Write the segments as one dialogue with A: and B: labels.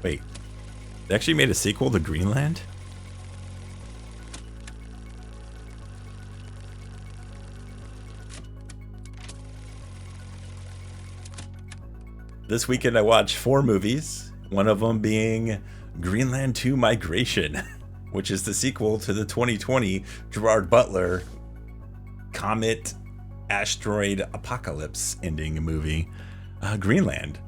A: Wait, they actually made a sequel to Greenland? This weekend I watched 4 movies, one of them being Greenland 2 Migration, which is the sequel to the 2020 Gerard Butler comet asteroid apocalypse ending movie, Greenland.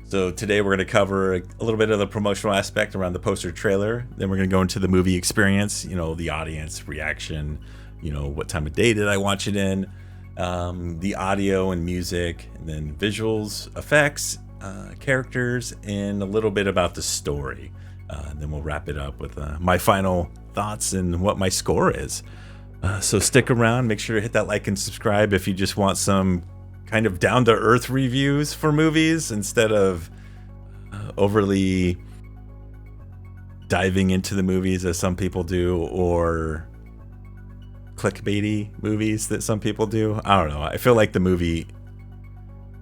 A: So today we're going to cover a little bit of the promotional aspect around the poster trailer. Then we're going to go into the movie experience, the audience reaction, what time of day did I watch it in, the audio and music, and then visuals, effects, characters, and a little bit about the story. And then we'll wrap it up with my final thoughts and what my score is. So stick around, make sure to hit that like and subscribe if you just want some kind of down-to-earth reviews for movies instead of overly diving into the movies as some people do, or clickbaity movies that some people do. I don't know. I feel like the movie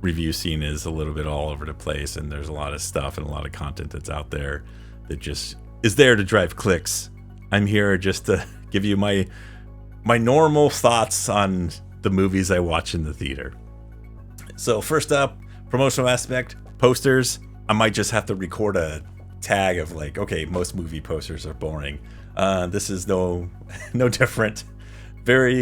A: review scene is a little bit all over the place, and there's a lot of stuff and a lot of content that's out there that just is there to drive clicks. I'm here just to give you my normal thoughts on the movies I watch in the theater. So first up, promotional aspect, posters. I might just have to record a tag of like, okay, most movie posters are boring. This is no different. Very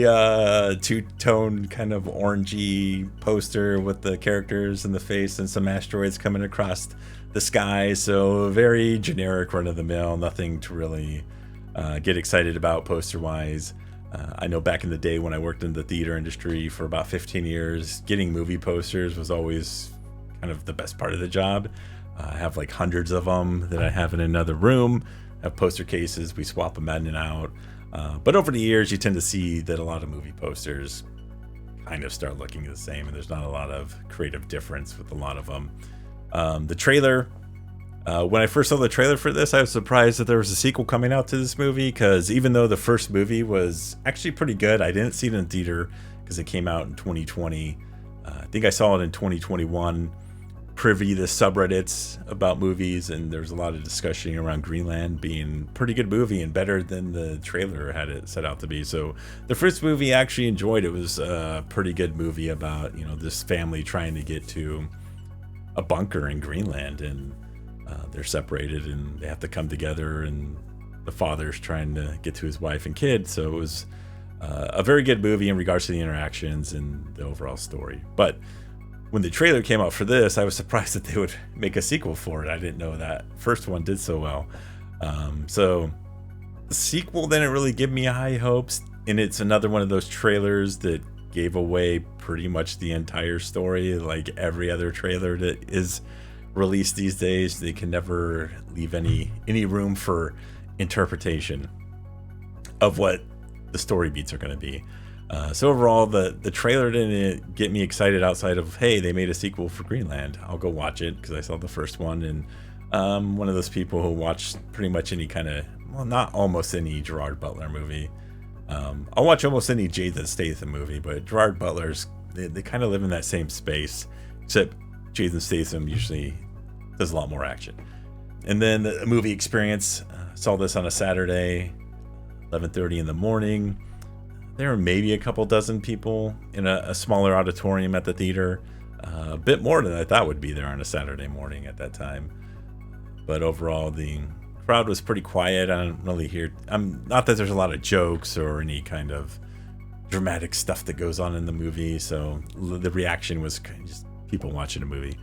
A: two-tone kind of orangey poster with the characters in the face and some asteroids coming across the sky. So very generic, run-of-the-mill, nothing to really get excited about poster-wise. I know back in the day when I worked in the theater industry for about 15 years, getting movie posters was always kind of the best part of the job. I have like hundreds of them that I have in another room. I have poster cases, we swap them in and out. But over the years, you tend to see that a lot of movie posters kind of start looking the same, and there's not a lot of creative difference with a lot of them. The trailer. When I first saw the trailer for this, I was surprised that there was a sequel coming out to this movie, because even though the first movie was actually pretty good, I didn't see it in theater because it came out in 2020. I think I saw it in 2021, privy to subreddits about movies, and there's a lot of discussion around Greenland being a pretty good movie and better than the trailer had it set out to be. So the first movie I actually enjoyed. It was a pretty good movie about, this family trying to get to a bunker in Greenland, and they're separated and they have to come together, and the father's trying to get to his wife and kid. So it was a very good movie in regards to the interactions and the overall story. But when the trailer came out for this, I was surprised that they would make a sequel for it. I didn't know that first one did so well. So the sequel didn't really give me high hopes, and it's another one of those trailers that gave away pretty much the entire story. Like every other trailer that is released these days, they can never leave any room for interpretation of what the story beats are going to be. So overall, the trailer didn't get me excited outside of, hey, they made a sequel for Greenland. I'll go watch it because I saw the first one, and one of those people who watch pretty much any kind of, well, not almost any Gerard Butler movie. I'll watch almost any Jason Statham movie, but Gerard Butler's, they kind of live in that same space, except Jason Statham usually does a lot more action. And then the movie experience, saw this on a Saturday, 11:30 in the morning. There were maybe a couple dozen people in a smaller auditorium at the theater. A bit more than I thought would be there on a Saturday morning at that time. But overall, the crowd was pretty quiet. I don't really hear... not that there's a lot of jokes or any kind of dramatic stuff that goes on in the movie. So the reaction was kind of just people watching a movie.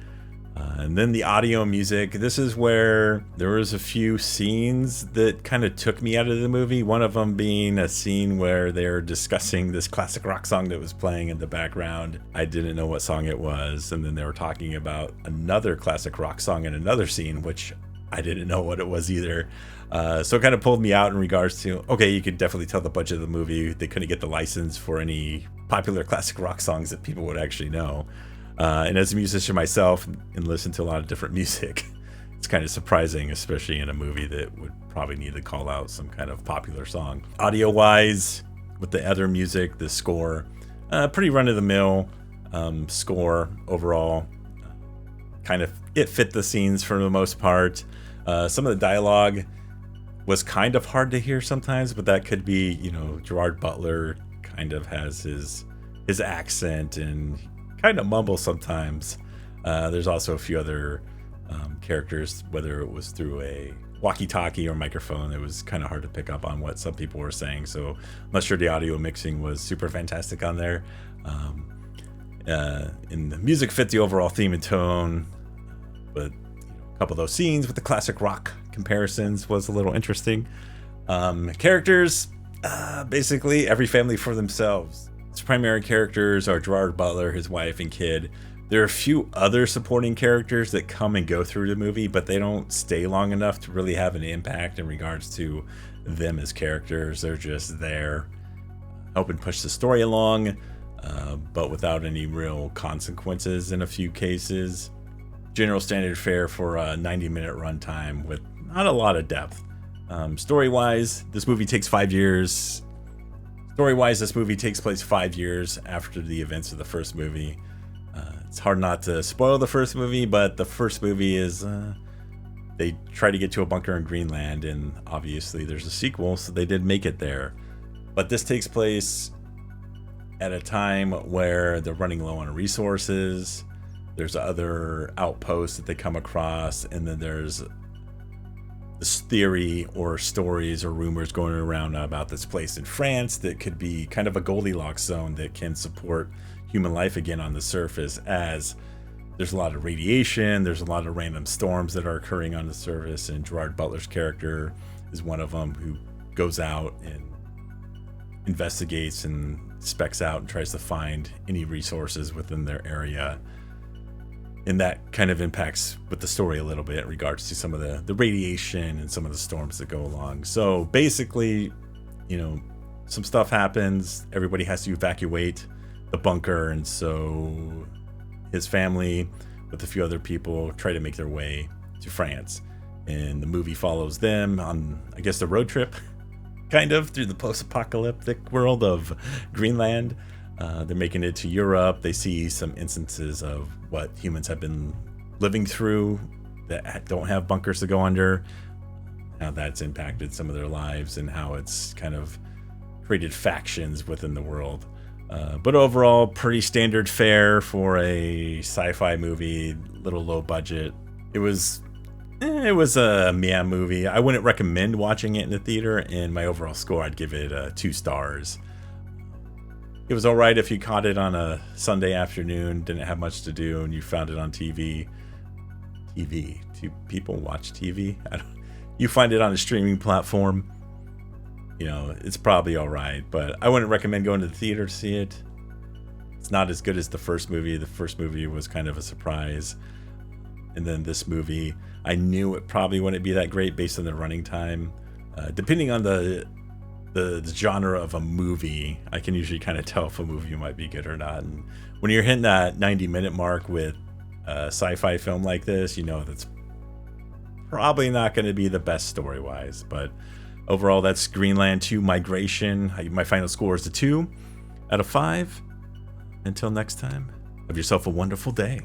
A: And then the audio and music. This is where there was a few scenes that kind of took me out of the movie. One of them being a scene where they're discussing this classic rock song that was playing in the background. I didn't know what song it was. And then they were talking about another classic rock song in another scene, which I didn't know what it was either. So it kind of pulled me out in regards to, okay, you could definitely tell the budget of the movie. They couldn't get the license for any popular classic rock songs that people would actually know. And as a musician myself and listen to a lot of different music, it's kind of surprising, especially in a movie that would probably need to call out some kind of popular song. Audio wise, with the other music, the score, pretty run of the mill score overall. kind of it fit the scenes for the most part. Some of the dialogue was kind of hard to hear sometimes, but that could be, you know, Gerard Butler kind of has his accent and kind of mumbles sometimes. There's also a few other characters, whether it was through a walkie-talkie or microphone, it was kind of hard to pick up on what some people were saying. So I'm not sure the audio mixing was super fantastic on there. And the music fit the overall theme and tone, but a couple of those scenes with the classic rock comparisons was a little interesting. Characters, basically every family for themselves. Its primary characters are Gerard Butler, his wife, and kid. There are a few other supporting characters that come and go through the movie, but they don't stay long enough to really have an impact in regards to them as characters. They're just there helping push the story along, but without any real consequences in a few cases. General standard fare for a 90-minute runtime with not a lot of depth. Story-wise, this movie takes 5 years. Story-wise, this movie takes place 5 years after the events of the first movie. It's hard not to spoil the first movie, but the first movie is they try to get to a bunker in Greenland, and obviously there's a sequel, so they did make it there. But this takes place at a time where they're running low on resources. There's other outposts that they come across, and then there's this theory or stories or rumors going around about this place in France that could be kind of a Goldilocks zone that can support human life again on the surface, as there's a lot of radiation, there's a lot of random storms that are occurring on the surface, and Gerard Butler's character is one of them who goes out and investigates and specs out and tries to find any resources within their area. And that kind of impacts with the story a little bit in regards to some of the radiation and some of the storms that go along. So basically, you know, some stuff happens, everybody has to evacuate the bunker, and so his family with a few other people try to make their way to France, and the movie follows them on, I guess, the road trip kind of through the post-apocalyptic world of Greenland. They're making it to Europe. They see some instances of what humans have been living through that don't have bunkers to go under, how that's impacted some of their lives, and how it's kind of created factions within the world. But overall, pretty standard fare for a sci-fi movie, little low budget. It was a meh movie. I wouldn't recommend watching it in the theater, and my overall score, I'd give it 2 stars. It was all right if you caught it on a Sunday afternoon, didn't have much to do, and you found it on TV. Do people watch TV? You find it on a streaming platform, you know, it's probably all right, but I wouldn't recommend going to the theater to see it. It's not as good as the first movie. The first movie was kind of a surprise. And then this movie, I knew it probably wouldn't be that great based on the running time. Depending on the genre of a movie, I can usually kind of tell if a movie might be good or not. And when you're hitting that 90-minute mark with a sci-fi film like this, you know that's probably not going to be the best story-wise. But overall, that's Greenland 2 Migration. My final score is a 2 out of 5. Until next time, have yourself a wonderful day.